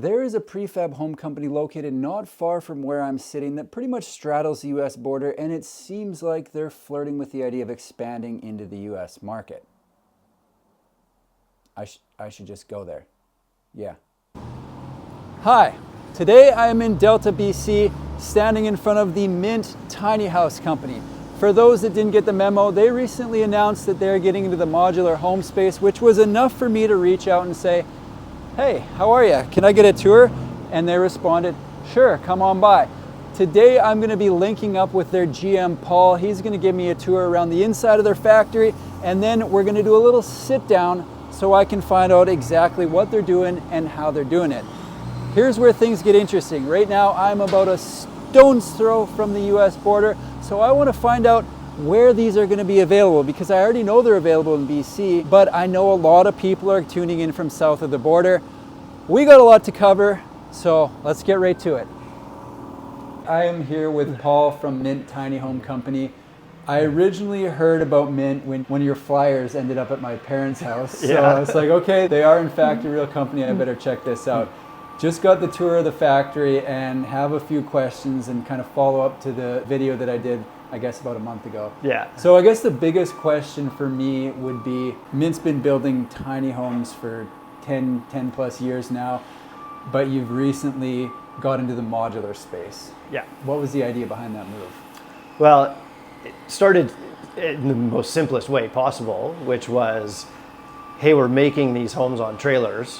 There is a prefab home company located not far from where I'm sitting that pretty much straddles the US border, and it seems like they're flirting with the idea of expanding into the US market. I should just go there. Yeah. Hi, today I am in Delta, BC, standing in front of the Mint Tiny House Company. For those that didn't get the memo, they recently announced that they're getting into the modular home space, which was enough for me to reach out and say, hey, how are you? Can I get a tour? And they responded, sure, come on by. Today I'm going to be linking up with their GM, Paul. He's going to give me a tour around the inside of their factory, and then we're going to do a little sit down so I can find out exactly what they're doing and how they're doing it. Here's where things get interesting. Right now I'm about a stone's throw from the US border, so I want to find out where these are going to be available, because I already know they're available in BC, but I know a lot of people are tuning in from south of the border. We got a lot to cover, so let's get right to it. I am here with Paul from Mint Tiny Home Company. I originally heard about Mint when one of your flyers ended up at my parents' house. So I was like, okay, they are in fact a real company, I better check this out. Just got the tour of the factory and have a few questions and kind of follow up to the video that I did, I guess, about a month ago. Yeah. So I guess the biggest question for me would be, Mint's been building tiny homes for 10 plus years now, but you've recently got into the modular space. Yeah. What was the idea behind that move? Well, it started in the most simplest way possible, which was, hey, we're making these homes on trailers.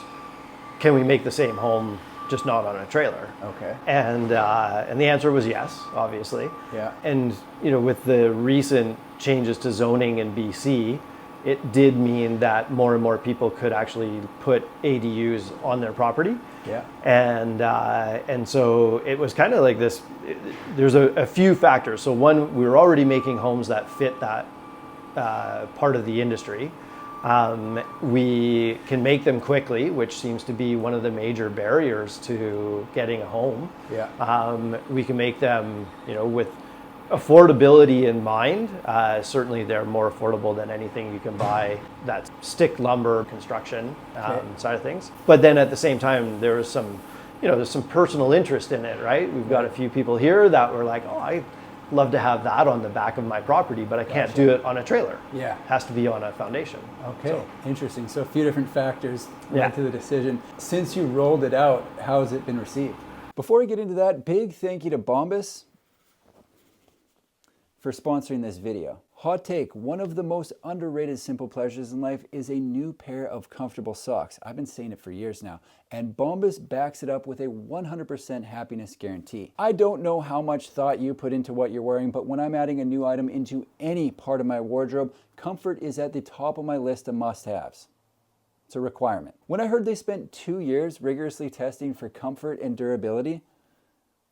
Can we make the same home, just not on a trailer? Okay. And the answer was yes, obviously. Yeah. And with the recent changes to zoning in BC, it did mean that more and more people could actually put ADUs on their property. Yeah. And so it was kind of like this. There's a few factors. So one, we were already making homes that fit that part of the industry. We can make them quickly, which seems to be one of the major barriers to getting a home. Yeah. We can make them, with affordability in mind. Certainly they're more affordable than anything you can buy that's stick lumber construction side of things. But then at the same time, there was some, there's some personal interest in it, right? We've got a few people here that were like, oh, I love to have that on the back of my property, but I can't do it on a trailer. Yeah. It has to be on a foundation. Okay, So, interesting. So a few different factors led Yeah. to the decision. Since you rolled it out, how has it been received? Before we get into that, big thank you to Bombas for sponsoring this video. Hot take, one of the most underrated simple pleasures in life is a new pair of comfortable socks. I've been saying it for years now, and Bombas backs it up with a 100% happiness guarantee. I don't know how much thought you put into what you're wearing, but when I'm adding a new item into any part of my wardrobe, comfort is at the top of my list of must-haves. It's a requirement. When I heard they spent 2 years rigorously testing for comfort and durability,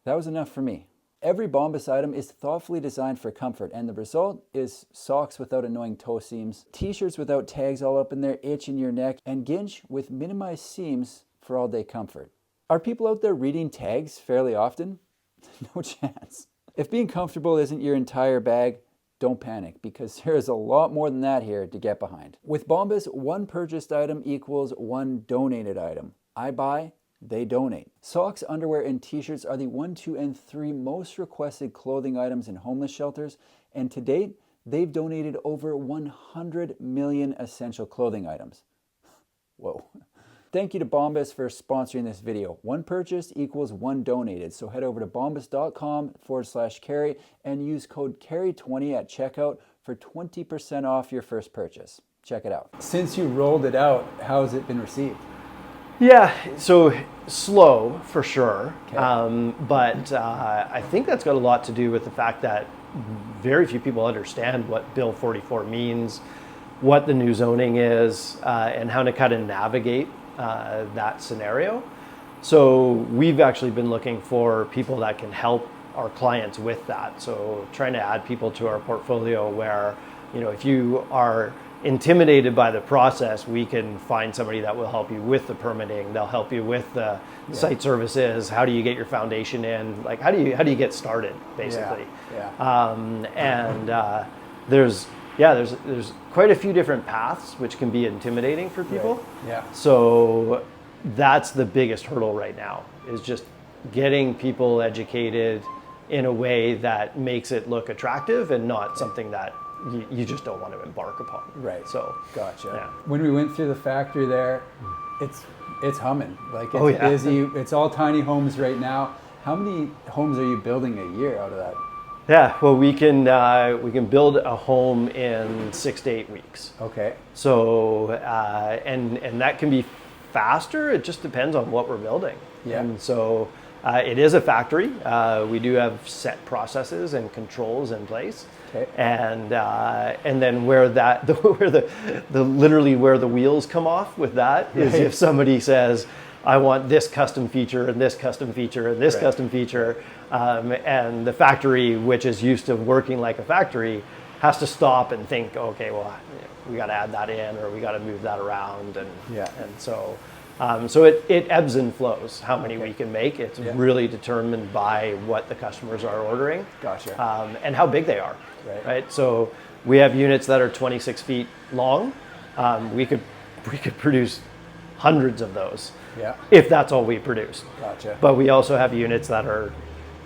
that was enough for me. Every Bombas item is thoughtfully designed for comfort, and the result is socks without annoying toe seams, t-shirts without tags all up in there itching your neck, and ginch with minimized seams for all-day comfort. Are people out there reading tags fairly often? No chance. If being comfortable isn't your entire bag, don't panic, because there is a lot more than that here to get behind. With Bombas, one purchased item equals one donated item. I buy, they donate. Socks, underwear, and t-shirts are the 1, 2, and 3 most requested clothing items in homeless shelters, and to date, they've donated over 100 million essential clothing items. Whoa. Thank you to Bombas for sponsoring this video. One purchased equals one donated, so head over to bombas.com/carry and use code CARRY20 at checkout for 20% off your first purchase. Check it out. Since you rolled it out, how has it been received? Yeah, so slow for sure, Okay. but I think that's got a lot to do with the fact that very few people understand what Bill 44 means, what the new zoning is, and how to kind of navigate that scenario. So we've actually been looking for people that can help our clients with that. So trying to add people to our portfolio where, if you are intimidated by the process, we can find somebody that will help you with the permitting. They'll help you with the site services. How do you get your foundation in? Like, how do you get started, basically? There's quite a few different paths, which can be intimidating for people. Right. Yeah. So that's the biggest hurdle right now, is just getting people educated in a way that makes it look attractive and not something that you just don't want to embark upon. Right. So, Gotcha. yeah. When we went through the factory there, it's humming. Like, it's yeah. busy. It's all tiny homes right now. How many homes are you building a year out of that? Yeah, well, we can build a home in 6 to 8 weeks. Okay. So and that can be faster. It just depends on what we're building. Yeah. And so it is a factory. We do have set processes and controls in place. Okay. And then where the literally where the wheels come off with that is Right. if somebody says, I want this custom feature and this custom feature and this Right. custom feature, and the factory, which is used to working like a factory, has to stop and think, okay, well, we got to add that in, or we got to move that around, and Yeah. and so it ebbs and flows how many Okay. we can make. It's Yeah. really determined by what the customers are ordering, Gotcha. and how big they are. Right. So we have units that are 26 feet long. We could produce hundreds of those Yeah. if that's all we produce. Gotcha. But we also have units that are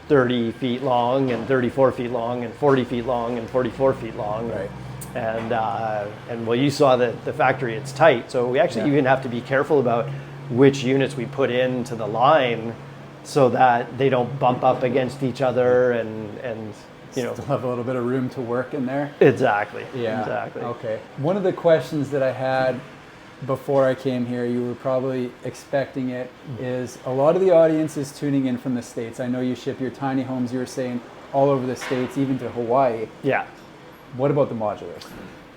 30 feet long and 34 feet long and 40 feet long and 44 feet long. Right. And well, you saw the factory, it's tight. So we actually Yeah. even have to be careful about which units we put into the line so that they don't bump up against each other and you know. Still have a little bit of room to work in there. Exactly. Yeah. Exactly. Okay. One of the questions that I had before I came here, you were probably expecting it, is a lot of the audience is tuning in from the States. I know you ship your tiny homes, you were saying, all over the States, even to Hawaii. Yeah. What about the modulars?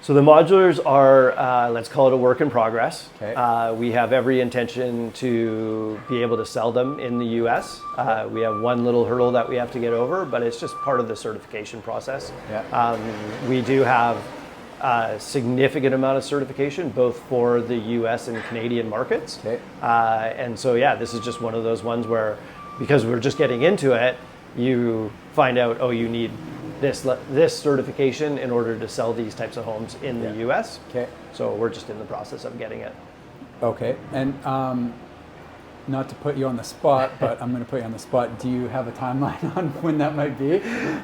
So the modulars are, let's call it a work in progress. Okay. We have every intention to be able to sell them in the US. We have one little hurdle that we have to get over, but it's just part of the certification process. Yeah. We do have a significant amount of certification, both for the US and Canadian markets. Okay. And so, yeah, this is just one of those ones where, because we're just getting into it, you find out, oh, you need this certification in order to sell these types of homes in the US. Okay. So we're just in the process of getting it. Okay. And not to put you on the spot, but I'm going to put you on the spot. Do you have a timeline on when that might be?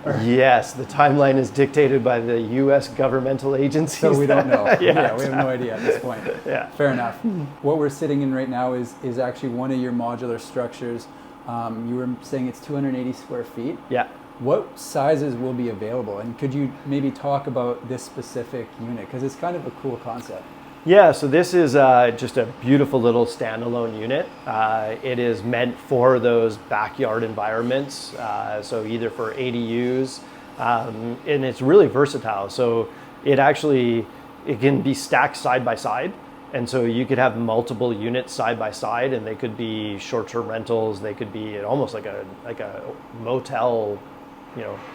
Or? Yes, the timeline is dictated by the US governmental agencies. So we don't know. Yeah, we have no idea at this point. Yeah. Fair enough. What we're sitting in right now is actually one of your modular structures. You were saying it's 280 square feet. Yeah. What sizes will be available? And could you maybe talk about this specific unit? Because it's kind of a cool concept. Yeah, so this is just a beautiful little standalone unit. It is meant for those backyard environments, so either for ADUs, and it's really versatile. So it can be stacked side by side, and so you could have multiple units side by side, and they could be short-term rentals. They could be almost like a motel,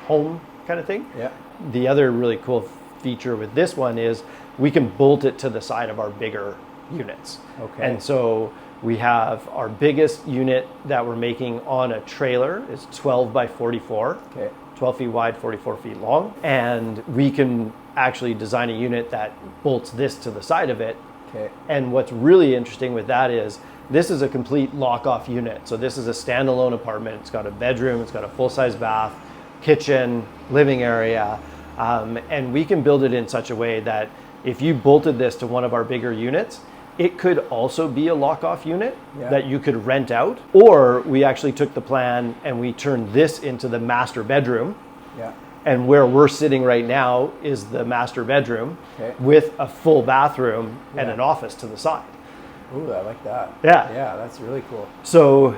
home kind of thing. Yeah. The other really cool feature with this one is we can bolt it to the side of our bigger units. Okay. And so we have our biggest unit that we're making on a trailer is 12 by 44, Okay. 12 feet wide, 44 feet long. And we can actually design a unit that bolts this to the side of it. Okay. And what's really interesting with that is this is a complete lock-off unit. So this is a standalone apartment. It's got a bedroom, it's got a full-size bath, kitchen, living area, and we can build it in such a way that if you bolted this to one of our bigger units, it could also be a lock-off unit that you could rent out, or we actually took the plan and we turned this into the master bedroom. Yeah. And where we're sitting right now is the master bedroom with a full bathroom and an office to the side. Ooh, I like that. Yeah. Yeah, that's really cool. So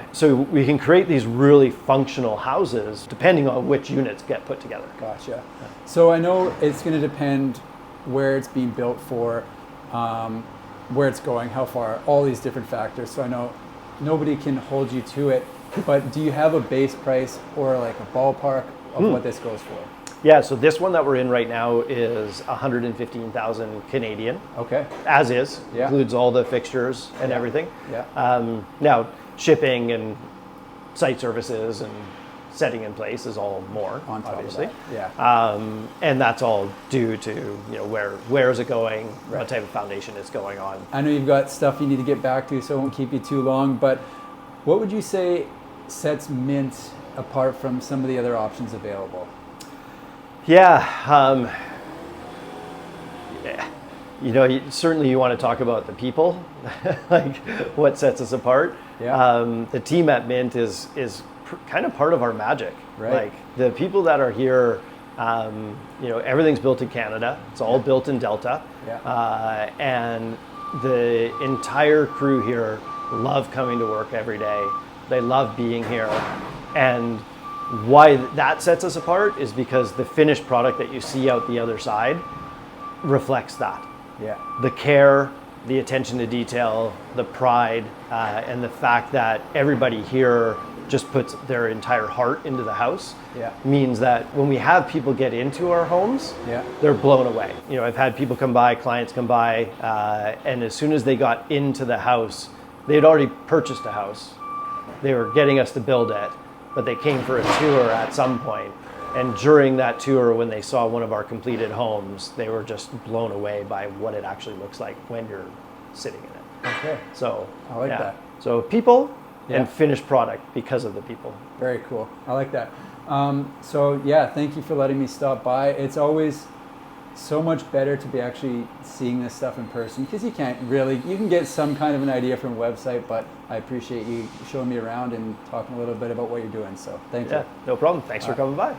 we can create these really functional houses depending on which units get put together. Gotcha. So I know it's going to depend where it's being built for, where it's going, how far, all these different factors. So I know nobody can hold you to it, but do you have a base price or like a ballpark of what this goes for? Yeah, so this one that we're in right now is 115,000 Canadian. Okay. As is, Yeah. includes all the fixtures and everything. Yeah. Now, shipping and site services and setting in place is all more, On top obviously. of that, yeah. And that's all due to, you know, where is it going, Right. what type of foundation is going on. I know you've got stuff you need to get back to, so I won't keep you too long, but what would you say sets Mint apart from some of the other options available? Yeah, you know, certainly you want to talk about the people, like what sets us apart. Yeah. The team at Mint is kind of part of our magic. Right. Like the people that are here, you know, everything's built in Canada. It's all built in Delta. Yeah. And the entire crew here love coming to work every day. They love being here. And why that sets us apart is because the finished product that you see out the other side reflects that. Yeah. The care, the attention to detail, the pride, and the fact that everybody here just puts their entire heart into the house Yeah. means that when we have people get into our homes, Yeah. they're blown away. You know, I've had people come by, clients come by, and as soon as they got into the house, they had already purchased a house. They were getting us to build it, but they came for a tour at some point. And during that tour, when they saw one of our completed homes, they were just blown away by what it actually looks like when you're sitting in it. Okay. So I like that. So people Yeah. and finished product because of the people. Very cool. I like that. So yeah, thank you for letting me stop by. It's always so much better to be actually seeing this stuff in person, because you can get some kind of an idea from a website, but I appreciate you showing me around and talking a little bit about what you're doing. So thank you. Yeah, no problem. Thanks for coming by.